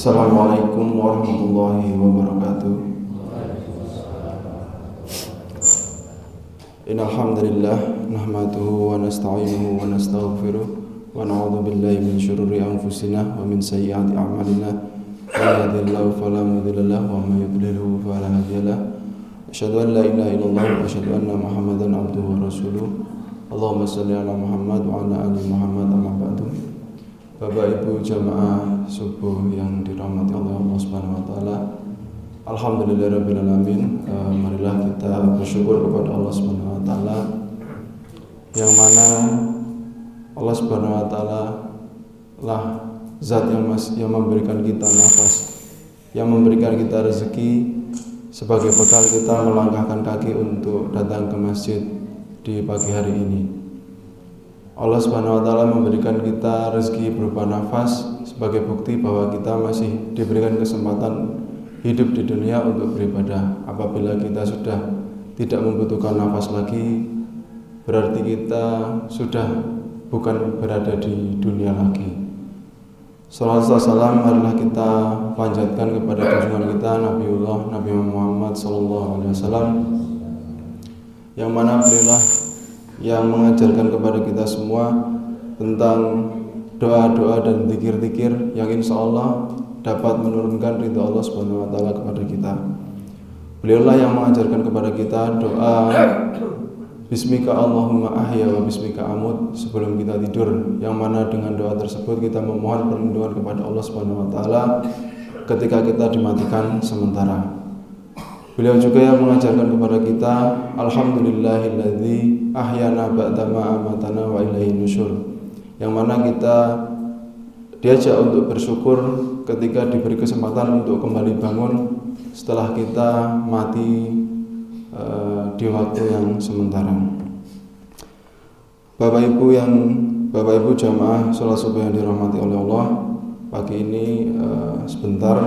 Assalamualaikum warahmatullahi wabarakatuh. Innal hamdalillah nahmaduhu wa nasta'inuhu wa nastaghfiruh wa na'udzu billahi min syururi anfusina wa min sayyiati a'malina. May yahdihillahu fala mudilla lahu wa may yudlilhu fala hadiya lahu. Asyhadu an la ilaha illallah wa asyhadu anna Muhammadan abduhu wa rasuluh. Allahumma shalli ala Muhammad wa ala ali Muhammad amma ba'du. Bapak Ibu jamaah subuh yang dirahmati Allah Subhanahu wa taala. Alhamdulillahirabbil alamin. Marilah kita bersyukur kepada Allah Subhanahu wa taala yang mana Allah Subhanahu wa taala lah zat yang memberikan kita nafas, yang memberikan kita rezeki sebagai bekal kita melangkahkan kaki untuk datang ke masjid di pagi hari ini. Allah Subhanahu wa taala memberikan kita rezeki berupa nafas sebagai bukti bahwa kita masih diberikan kesempatan hidup di dunia untuk beribadah. Apabila kita sudah tidak membutuhkan nafas lagi, berarti kita sudah bukan berada di dunia lagi. Salawat dan salam marilah kita panjatkan kepada junjungan kita Nabi Muhammad SAW, yang mana beliau yang mengajarkan kepada kita semua tentang doa-doa dan zikir-zikir yang insya Allah dapat menurunkan ridha Allah Subhanahu wa taala kepada kita. Beliaulah yang mengajarkan kepada kita doa Bismika Allahumma ahya wa bismika amut sebelum kita tidur, yang mana dengan doa tersebut kita memohon perlindungan kepada Allah Subhanahu wa taala ketika kita dimatikan sementara. Beliau juga yang mengajarkan kepada kita Alhamdulillahilladzi ahyana ba'da ma amatana wa ilaihin nusyur, yang mana kita diajak untuk bersyukur ketika diberi kesempatan untuk kembali bangun setelah kita mati di waktu yang sementara. Bapak Ibu jamaah sholat subuh yang dirahmati oleh Allah, pagi ini sebentar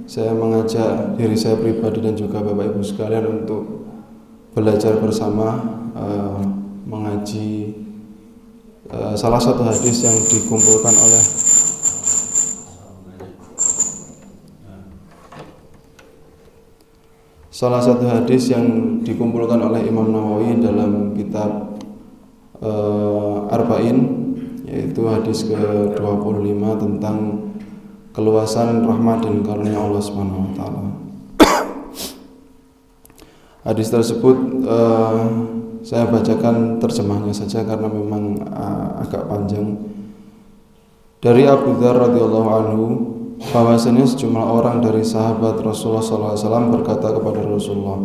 saya mengajak diri saya pribadi dan juga Bapak Ibu sekalian untuk belajar bersama mengaji salah satu hadis yang dikumpulkan oleh Imam Nawawi dalam kitab Arba'in, yaitu hadis ke-25 tentang keluasan rahmat dan karunia Allah Subhanahu wa taala. Hadis tersebut saya bacakan terjemahnya saja karena memang agak panjang. Dari Abu Dzar radhiyallahu anhu, bahwasanya sejumlah orang dari sahabat Rasulullah SAW berkata kepada Rasulullah,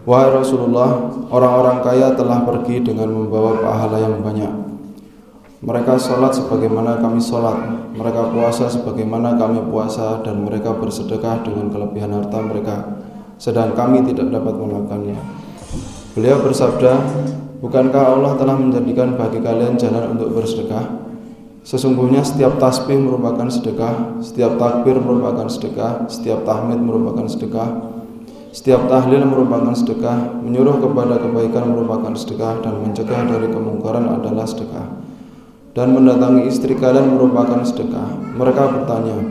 "Wahai Rasulullah, orang-orang kaya telah pergi dengan membawa pahala yang banyak. Mereka sholat sebagaimana kami sholat, mereka puasa sebagaimana kami puasa, dan mereka bersedekah dengan kelebihan harta mereka, sedang kami tidak dapat melakukannya." Beliau bersabda, "Bukankah Allah telah menjadikan bagi kalian jalan untuk bersedekah? Sesungguhnya setiap tasbih merupakan sedekah, setiap takbir merupakan sedekah, setiap tahmid merupakan sedekah, setiap tahlil merupakan sedekah, menyuruh kepada kebaikan merupakan sedekah, dan mencegah dari kemungkaran adalah sedekah. Dan mendatangi istri kalian merupakan sedekah." Mereka bertanya,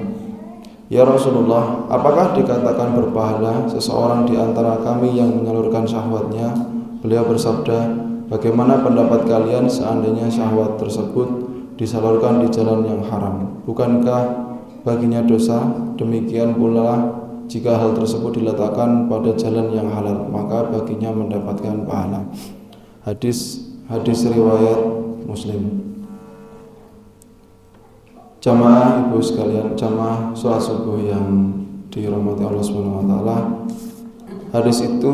"Ya Rasulullah, apakah dikatakan berpahala seseorang di antara kami yang menyalurkan syahwatnya?" Beliau bersabda, "Bagaimana pendapat kalian seandainya syahwat tersebut disalurkan di jalan yang haram? Bukankah baginya dosa? Demikian pula jika hal tersebut diletakkan pada jalan yang halal, maka baginya mendapatkan pahala." Hadis riwayat Muslim. Jamaah ibu sekalian, jamaah sholat subuh yang dirahmati Allah Subhanahu wa taala, hadis itu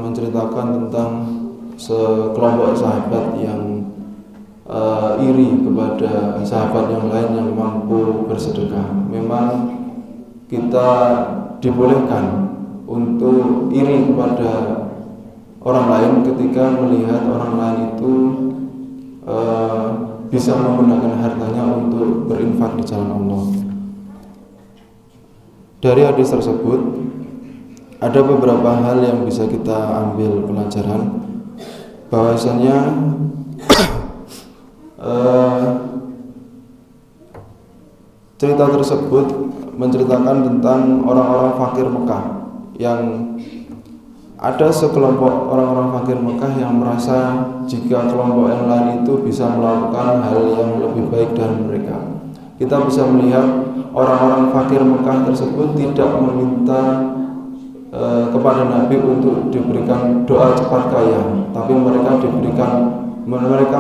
menceritakan tentang sekelompok sahabat yang iri kepada sahabat yang lain yang mampu bersedekah. Memang kita dibolehkan untuk iri kepada orang lain ketika melihat orang lain itu bisa menggunakan hartanya untuk berinfak di jalan Allah. Dari hadis tersebut ada beberapa hal yang bisa kita ambil pelajaran, bahwasanya cerita tersebut menceritakan tentang orang-orang fakir Mekah, yang ada sekelompok orang-orang fakir Mekah yang merasa jika kelompok yang lain itu bisa melakukan hal yang lebih baik dari mereka. Kita bisa melihat orang-orang fakir Mekah tersebut tidak meminta kepada Nabi untuk diberikan doa cepat kaya, tapi mereka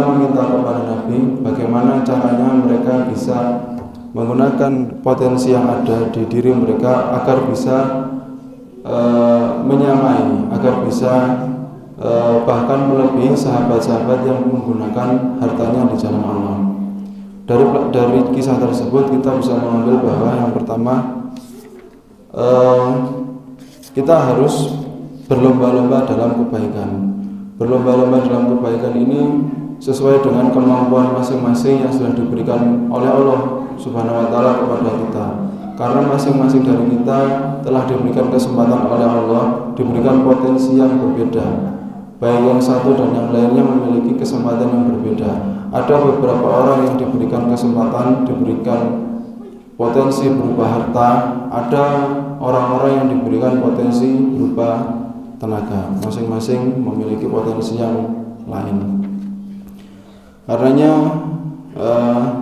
meminta kepada Nabi bagaimana caranya mereka bisa menggunakan potensi yang ada di diri mereka agar bisa menyamai, agar bisa bahkan melebihi sahabat-sahabat yang menggunakan hartanya di jalan Allah. Dari kisah tersebut kita bisa mengambil bahwa yang pertama, kita harus berlomba-lomba dalam kebaikan. Berlomba-lomba dalam kebaikan ini sesuai dengan kemampuan masing-masing yang sudah diberikan oleh Allah Subhanahu wa taala kepada kita. Karena masing-masing dari kita telah diberikan kesempatan oleh Allah, diberikan potensi yang berbeda. Baik yang satu dan yang lainnya memiliki kesempatan yang berbeda. Ada beberapa orang yang diberikan kesempatan, diberikan potensi berupa harta. Ada orang-orang yang diberikan potensi berupa tenaga. Masing-masing memiliki potensi yang lain. Karenanya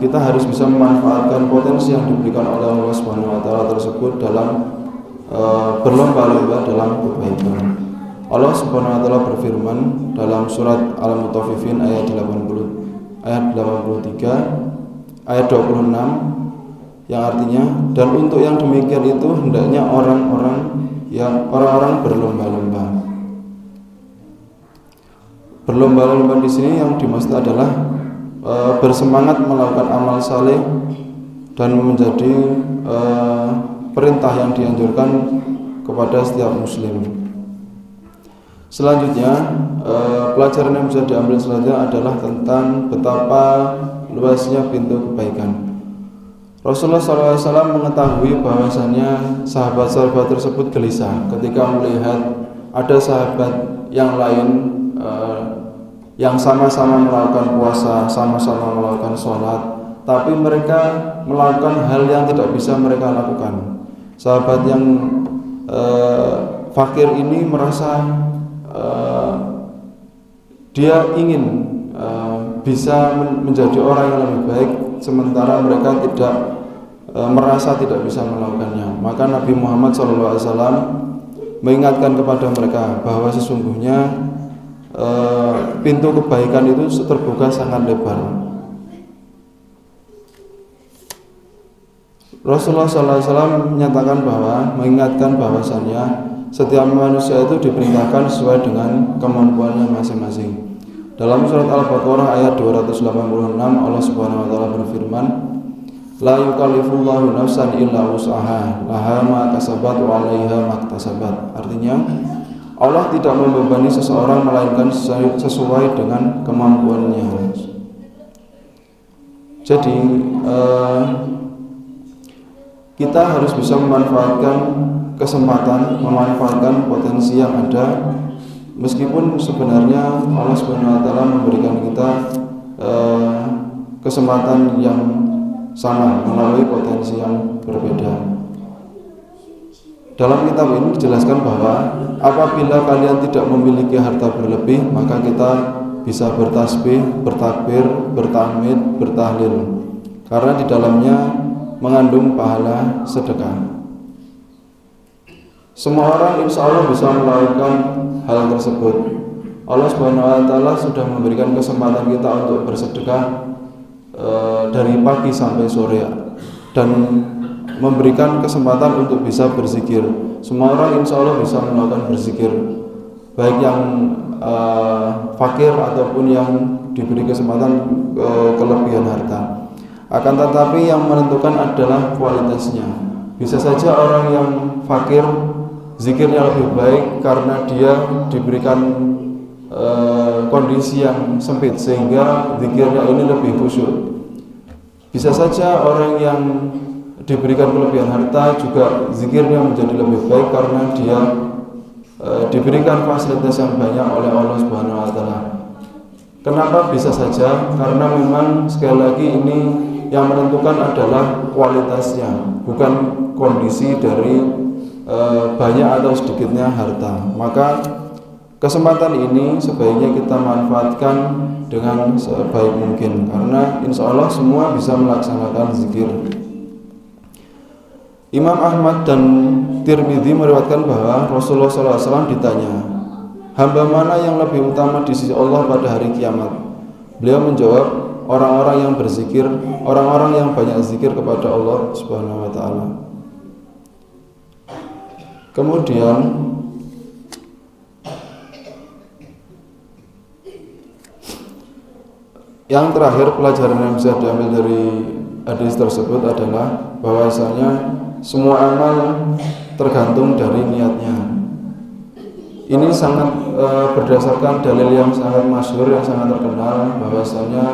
kita harus bisa memanfaatkan potensi yang diberikan oleh Allah Subhanahu wa taala tersebut dalam berlomba-lomba dalam kebaikan. Allah Subhanahu wa taala berfirman dalam surat Al-Mutaffifin ayat 83 ayat 26 yang artinya, dan untuk yang demikian itu hendaknya orang-orang berlomba-lomba. Berlomba-lomba di sini yang dimaksud adalah bersemangat melakukan amal saleh dan menjadi perintah yang dianjurkan kepada setiap muslim. Selanjutnya, pelajaran yang bisa diambil selanjutnya adalah tentang betapa luasnya pintu kebaikan. Rasulullah SAW mengetahui bahwasannya sahabat-sahabat tersebut gelisah ketika melihat ada sahabat yang lain yang sama-sama melakukan puasa, sama-sama melakukan sholat, tapi mereka melakukan hal yang tidak bisa mereka lakukan. Sahabat yang fakir ini merasa dia ingin bisa menjadi orang yang lebih baik, sementara mereka merasa tidak bisa melakukannya. Maka Nabi Muhammad SAW mengingatkan kepada mereka bahwa sesungguhnya pintu kebaikan itu terbuka sangat lebar. Rasulullah SAW menyatakan mengingatkan bahwasannya setiap manusia itu diperintahkan sesuai dengan kemampuannya masing-masing. Dalam surat Al-Baqarah ayat 286 Allah Subhanahu wa taala berfirman, la yukallifullahu nafsan illa wus'aha, laha ma kasabat wa 'alaiha ma iktasabat. Artinya, Allah tidak membebani seseorang melainkan sesuai dengan kemampuannya. Jadi kita harus bisa memanfaatkan kesempatan, memanfaatkan potensi yang ada, meskipun sebenarnya Allah Subhanahu wa taala memberikan kita kesempatan yang sama melalui potensi yang berbeda. Dalam kitab ini dijelaskan bahwa apabila kalian tidak memiliki harta berlebih, maka kita bisa bertasbih, bertakbir, bertahmid, bertahlil, karena di dalamnya mengandung pahala sedekah. Semua orang insya Allah bisa melakukan hal tersebut. Allah Subhanahu wa taala sudah memberikan kesempatan kita untuk bersedekah dari pagi sampai sore, dan memberikan kesempatan untuk bisa berzikir. Semua orang insya Allah bisa melakukan berzikir, baik yang fakir ataupun yang diberi kesempatan kelebihan harta. Akan tetapi yang menentukan adalah kualitasnya. Bisa saja orang yang fakir zikirnya lebih baik karena dia diberikan kondisi yang sempit sehingga zikirnya ini lebih khusyuk. Bisa saja orang yang diberikan kelebihan harta juga zikirnya menjadi lebih baik karena dia diberikan fasilitas yang banyak oleh Allah Subhanahu wa taala. Kenapa bisa saja? Karena memang sekali lagi ini yang menentukan adalah kualitasnya, bukan kondisi dari banyak atau sedikitnya harta. Maka kesempatan ini sebaiknya kita manfaatkan dengan sebaik mungkin, karena insya Allah semua bisa melaksanakan zikir. Imam Ahmad dan Tirmidzi meriwayatkan bahwa Rasulullah SAW ditanya, hamba mana yang lebih utama di sisi Allah pada hari kiamat? Beliau menjawab, orang-orang yang berzikir, orang-orang yang banyak zikir kepada Allah Subhanahu wa taala. Kemudian yang terakhir, pelajaran yang bisa diambil dari hadis tersebut adalah bahwasanya semua amal tergantung dari niatnya. Ini sangat berdasarkan dalil yang sangat masyhur, yang sangat terkenal, bahwasanya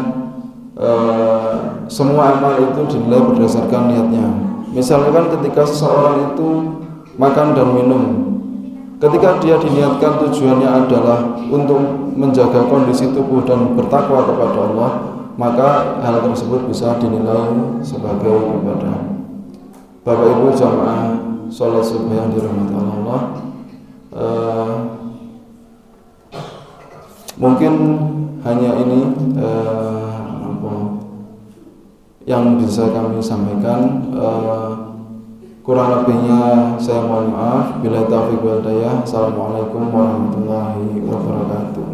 semua amal itu dinilai berdasarkan niatnya. Misalkan ketika seseorang itu makan dan minum, ketika dia diniatkan tujuannya adalah untuk menjaga kondisi tubuh dan bertakwa kepada Allah, maka hal tersebut bisa dinilai sebagai ibadah. Bapak Ibu jamaah sholat subuh yang dirahmati Allah, mungkin hanya ini yang bisa kami sampaikan. Kurang lebihnya saya mohon maaf. Bila taufiq wal hidayah. Assalamualaikum warahmatullahi wabarakatuh.